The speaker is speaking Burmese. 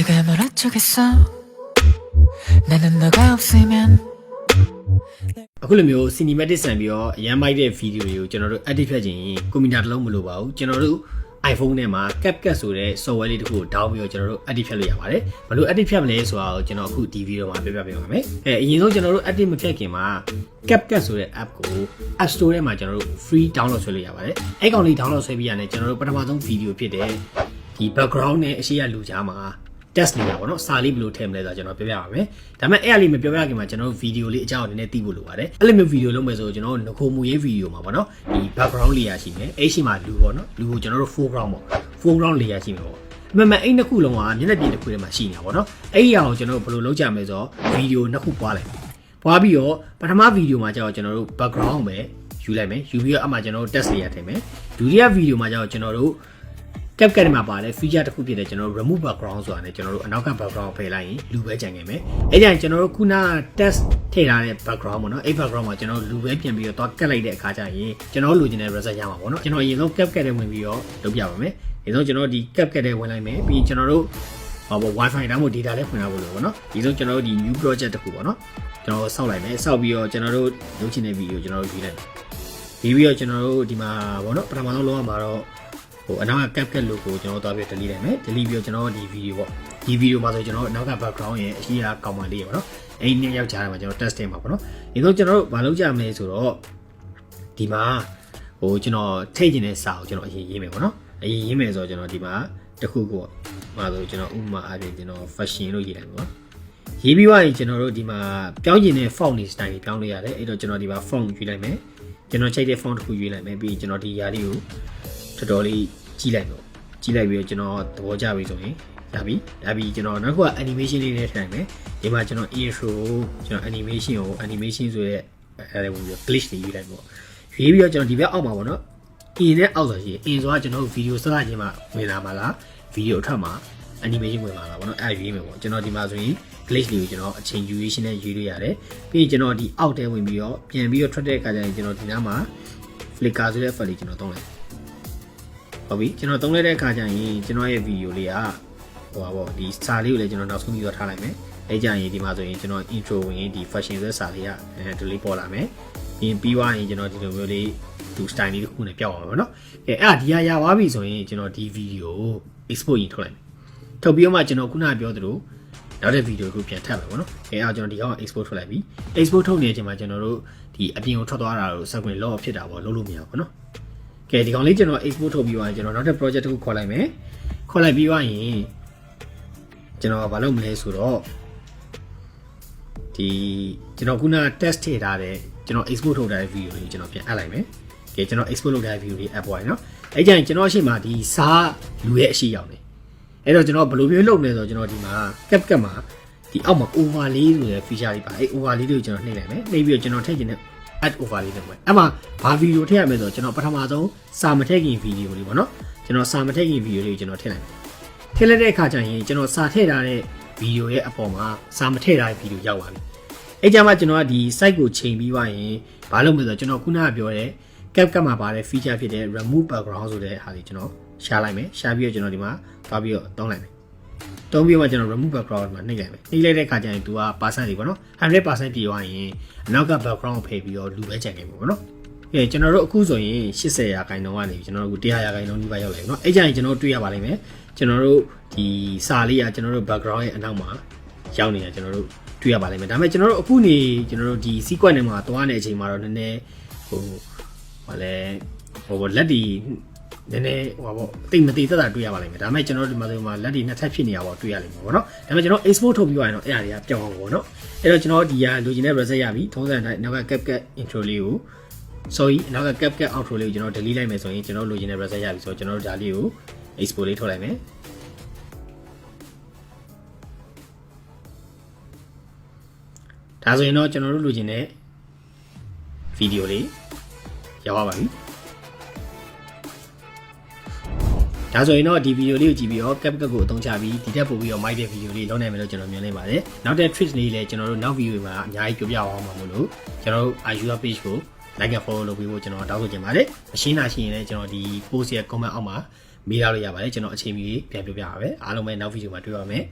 네가 뭘 어쩌겠어 나는 너가 없으면 အခုလိုမျိုး cinematic ဆန်ပြီးတော့ရမ်းမိုက်တဲ့ဗီဒီယိုတွေကိုကျွန်တော်တို့ edit ဖြတ်ခြင်းကွန်ပျူတာတစ်လုံးမလိုပါဘူးကျွန်တော်တို့ iPhone ထဲမှာ CapCut ဆိုတဲ့ software လေးတစ်ခုကို download ပြီးတော့ကျွန်တော်တို့ edit ဖြတ်လို့ရပါတယ်ဘယ်လို edit ဖြတ်မလဲဆိုတာကိုကျွန်တော်အခုဒီဗီဒီယိုမှာပြပြပေးပါမယ်အရင်ဆုံးကျွန်တော်တို့ edit မဖြတ်ခင်မှာ CapCut ဆိုတဲ့ app ကို App Store ထဲမှာကျွန်တော်တို့ free download ဆွဲလို့ရပါတယ်အဲ့ကောင်လေး download ဆွဲပြီးရတယ်ကျွန်တော်တို့ပထမဆုံးဗီဒီယိုဖြစ်တဲ့ဒီ background နဲ့အရှိရလူကြားမှာtest နေတာပေါ့နော်စာလေးဘယ်လိုထည့်မလဲဆိုတော့ကျွန်တော်ပြောပြပါမယ်ဒါပေမဲ့အဲ့အလေးမပြောပြခင်မှာကျွန်တော်တို့ဗီဒီယိုလေးအကြောင်းနည်းနည်းသိဖို့လိုပါတယ်အဲ့လိုမျိုးဗီဒီယိုလုပ်မယ်ဆိုကျွန်တော်တို့ငခိုမူရေးဗီဒီယိုမှာပေါ့နော်ဒီ background layer ရှိမယ်အဲ့ရှိမှာလူပေါ့နော်လူကိုကျွန်တော်တို့ foreground ပေါ့ foreground layer ရှိမှာပေါ့အမှန်မှန်အဲ့နှစ်ခုလုံးကမျက်နှာပြင်တစ်ခုထဲမှာရှိနေတာပေါ့နော်အဲ့ဒီအရာကိုကျွန်တော်တို့ဘယ်လိုလုပ်ကြမလဲဆိုတော့ဗီဒီယိုနှစ်ခုပွားလိုက်ပွားပြီးတော့ပထမဗီဒီယိုမှာကျတော့ကျွန်တော်တို့ background ပဲယူလိုက်မယ်ယူပြီးတော့အမှကျွန်တော်တို့ test layer ထည့်မယ်ဒုတိယဗီဒီယိုမှာကျတော့ကျွန်တော်တို့CapCut မှာပါတယ် feature တစ်ခုဖြစ်တဲ့ကျွန်တော်တို့ remove background ဆိုတာနဲ့ကျွန်တော်တို့အနောက်က background ဖယ်လိုက်ရင်လူပဲကြံခဲ့မယ်။အဲ့ကြရင်ကျွန်တော်တို့ခုန test ထည့်ထားတဲ့ background ပေါ့နော်။အဲ့ background မှာကျွန်တော်တို့လူပဲပြင်ပြီးတော့ကတ်လိုက်တဲ့အခါကျရင်ကျွန်တော်တို့လိုချင်တဲ့ result ရမှာပေါ့နော်။ကျွန်တော်အရင်ဆုံး CapCut ထဲဝင်ပြီးတော့လုပ်ပြပါမယ်။ဒီဆုံးကျွန်တော်ဒီ CapCut ထဲဝင်လိုက်မယ်ပြီးကျွန်တော်တို့Wi-Fi တောင်းဖို့ data လည်းဖွင့်ထားဖို့လို့ပေါ့နော်။ဒီဆုံးကျွန်တော်တို့ဒီ new project တစ်ခုပေါ့နော်။ကျွန်တော်ဆောက်လိုက်မယ်။ဆောက်ပြီးတော့ကျွန်တော်တို့လုပ်ချင်တဲ့ video ကျွန်တော်တို့ယူလိုက်မယ်။ပြီးတော့ကျွန်တော်တို့ဒီမှာပေါ့နော်ပထမဆုံးလုပ်ရမှာတော့အနောက်က CapCut logo ကျွန်တော်တို့သွားပြီး delete လိုက်မယ် delete ပြီးတော့ကျွန်တော်ဒီ video ပေါ့ဒီ video မှာဆိုကျွန်တော်တို့အနောက်က background ရဲ့အရှိအကောင်မလေးပေါ့နော်အဲ့ဒီနှစ်ယောက်ကြားထဲမှာကျွန်တော် test တင်ပါပေါ့နော်ဒီတော့ကျွန်တော်တို့မလုပ်ကြမလဲဆိုတော့ဒီမှာကျွန်တော်ထိတ်ကျင်တဲ့စာကိုကျွန်တော်အရင်ရေးမယ်ပေါ့နော်အရင်ရေးမယ်ဆိုတော့ကျွန်တော်ဒီမှာတစ်ခုခုမှာဆိုကျွန်တော်ဥပမာအားဖြင့်ကျွန်တော် fashion လို့ရေးလိုက်ပါရေးပြီးသွားရင်ကျွန်တော်တို့ဒီမှာပြောင်းကျင်တဲ့ font တွေ style တွေပြောင်းလို့ရတယ်အဲ့တော့ကျွန်တော်ဒီမှာ font ရွေးလိုက်မယ်ကျွန်တော်ချိန်တဲ့ font တစ်ခုရွေးလိုက်မယ်ပြီးကျွန်တော်ဒီຢာလေးကိုတော်တော်လေးကြီးလိုက်တော့ကြီးလိုက်ပြီးတော့ကျွန်တော်သဘောကျပြီဆိုရင်ဒါပြီးကျွန်တော်နောက်တစ်ခုက animation လေးနဲ့ထည့်မယ်ဒီမှာကျွန်တော် iSure ကျွန်တော် animation ဆိုရဲအဲ့ဒါဝင်ပြီး glitch တွေယူလိုက်ပေါ့ရွေးပြီးတော့ကျွန်တော်ဒီဘက်အောက်မှာပေါ့နော် in နဲ့အောက်ဆိုရှိရင် in ဆိုတာကျွန်တော်ဗီဒီယိုစကားချင်းမှာဝင်လာမှာလားဗီဒီယိုအထက်မှာ animation ဝင်လာမှာပေါ့နော်အဲ့ရွေးမယ်ပေါ့ကျွန်တော်ဒီမှာဆိုရင် glitch လေးကိုကျွန်တော်အချိန် duration နဲ့ရွေးလို့ရတယ်ပြီးရင်ကျွန်တော်ဒီအောက်ထဲဝင်ပြီးတော့ပြန်ပြီးတော့ထွက်တဲ့အခါကျရင်ကျွန်တော်ဒီနားမှာ flicker ဆိုတဲ့ effect လေးကျွန်တော်သုံးလိုက်ဟုတ်ပြီကျွန်တော်သုံးလိုက်တဲ့အခါကျရင်ကျွန်တော်ရဲ့ဗီဒီယိုလေးကဒီစာလေးကိုလည်းကျွန်တော်နောက်ဆုံးပြီးတော့ထားလိုက်မယ်အဲကြရင်ဒီမှာဆိုရင်ကျွန်တော် intro ဝင်ဒီ fashion ဆိုတဲ့စာလေးကdelete ပေါ်လာမယ်ပြီးသွားရင်ကျွန်တော်ဒီလိုမျိုးလေးသူ style လေးတစ်ခုနဲ့ပြောက်အောင်ပါနော်အဲ့ဒီရသွားပြီဆိုရင်ကျွန်တော်ဒီဗီဒီယို export ရင်ထုတ်လိုက်မယ်ထုတ်ပြီးတော့မှကျွန်တော်ခုနကပြောသလိုနောက်တဲ့ဗီဒီယိုကိုပြန်ထပ်မယ်ပေါ့နော်ကျွန်တော်ဒီကောင် export ထုတ်လိုက်ပြီ export ထုတ်နေတဲ့အချိန်မှာကျွန်တော်တို့ဒီအပြင်ကိုထွက်သွားတာကိုစက်ကွင် lock ဖြစ်တာပေါ့လုပ်လို့မရဘူးပေါ့နော်ကဲဒီကောင်လေးကျွန်တော် export ထုတ်ပြီးသွားရင်ကျွန်တော်နောက်တဲ့ project တစ်ခုခေါ်လိုက်မယ်ခေါ်လိုက်ပြီးသွားရင်ကျွန်တော်ဘာလုပ်မလဲဆိုတော့ဒီကျွန်တော်ခုန test ထည့်ထားတဲ့ကျွန်တော် export ထုတ်ထားတဲ့ video လေးကျွန်တော်ပြန်အပ်လိုက်မယ်ကဲကျွန်တော် export လုပ်ထားတဲ့ video လေး app ပေါ်ရနော်အဲ့ကြရင်ကျွန်တော်အရှိမဒီစာလူရဲ့အရှိရောက်နေအဲ့တော့ကျွန်တော်ဘယ်လိုမျိုးလုပ်မလဲဆိုတော့ကျွန်တော်ဒီမှာ CapCut မှာဒီအောက်မှာ overlay ဆိုတဲ့ feature လေးပါအဲ့ overlay လေးကိုကျွန်တော်နှိပ်လိုက်မယ်နှိပ်ပြီးတော့ကျွန်တော်ထည့်ချင်တဲ့add overlay နဲ့ပေါ့အဲ့မှာဘာဗီဒီယိုထည့်ရမလဲဆိုတော့ကျွန်တော်ပထမဆုံးစာမထည့်ခင်ဗီဒီယိုလေးပေါ့နော်ကျွန်တော်စာမထည့်ခင်ဗီဒီယိုလေးကိုကျွန်တော်ထည့်လိုက်မယ်ထည့်လိုက်တဲ့အခါကျရင်ကျွန်တော်စာထည့်ထားတဲ့ဗီဒီယိုရဲ့အပေါ်မှာစာမထည့်ထားတဲ့ဗီဒီယိုရောက်သွားပြီအဲ့ကြမှာကျွန်တော်ကဒီ site ကိုချိန်ပြီးသွားရင်ဘာလုပ်မလဲဆိုတော့ကျွန်တော်ခုနကပြောတဲ့ CapCut မှာပါတဲ့ feature ဖြစ်တဲ့ remove background ဆိုတဲ့ဟာလေးကျွန်တော်ရှာလိုက်မယ်ရှာပြီးတော့ကျွန်တော်ဒီမှာသွားပြီးတော့တောင်းလိုက်မယ်တုံးပြီးမှကျွန်တော် remove background မှာနှိပ်လိုက်မယ်နှိပ်လိုက်တဲ့အခါကျရင်သူက percent တွေပေါ့နော် 100% ပြည့်သွားရင်အနောက်က background ကိုဖယ်ပြီးတော့လူပဲကြံခဲ့မှာပေါ့နော်ကျွန်တော်တို့အခုဆိုရင်80%ကနေကျွန်တော်တို့100%နီးပါးရောက်လာပြီเนาะအဲ့ကြရင်ကျွန်တော်တွေ့ရပါလိမ့်မယ်ကျွန်တော်တို့ဒီစာလေးကကျွန်တော်တို့ background ရဲ့အနောက်မှာရောက်နေတာကျွန်တော်တို့တွေ့ရပါလိမ့်မယ်ဒါပေမဲ့ကျွန်တော်တို့အခုနေကျွန်တော်တို့ဒီ sequence နဲ့မှာသွားနေတဲ့အချိန်မှာတော့နည်းနည်းလက်ဒီနည်းနည်းတိတ်မတိသက်တာတွေ့ရပါလိမ့်မယ်ဒါပေမဲ့ကျွန်တော်တို့ဒီမှာဆိုမှာလက်ဒီနှစ်ထပ်ဖြစ်နေတာပေါ့တွေ့ရလိမ့်မယ်ပေါ့နော်ဒါပေမဲ့ကျွန်တော် export ထုတ်ပြီးသွားရင်တော့အဲ့အရာတွေကပြောင်းအောင်ပေါ့နော်အဲ့တော့ကျွန်တော်ဒီဟာလိုချင်တဲ့ result ရပြီထုံးစံတိုင်းနောက်က CapCut intro လေးကိုနောက်က CapCut outro လေးကိုကျွန်တော် delete လိုက်မယ်ဆိုရင်ကျွန်တော်လိုချင်တဲ့ result ရပြီဆိုတော့ကျွန်တော်တို့ဒါလေးကို export လေးထုတ်လိုက်မယ်ဒါဆိုရင်တော့ကျွန်တော်တို့လိုချင်တဲ့ video လေးရောက်ပါပြီဒါဆိုရင်တော့ဒီဗီဒီယိုလေးကိုကြည့်ပြီးတော့ CapCut ကိုအသုံးချပြီးဒီတက်ပို့ပြီးတော့မိုက်တဲ့ဗီဒီယိုလေးလုပ်နိုင်မယ်လို့ကျွန်တော်မြင်နေပါတယ်နောက်တဲ့ tricks လေးလည်းကျွန်တော်တို့နောက်ဗီဒီယိုမှာအများကြီးပြောပြအောင်ပါမို့လို့ကျွန်တော်တို့ iSure page ကို like and follow လုပ်ပြီးဖို့ကျွန်တော်တောင်းဆိုချင်ပါတယ်မရှင်းတာရှိရင်လည်းကျွန်တော်ဒီ post ရဲ့ comment အောက်မှာမေးထားလို့ရပါတယ်ကျွန်တော်အချိန်မီပြန်ပြောပြပါမယ်အားလုံးပဲနောက်ဗီဒီယိုမှာတွေ့ပါမယ်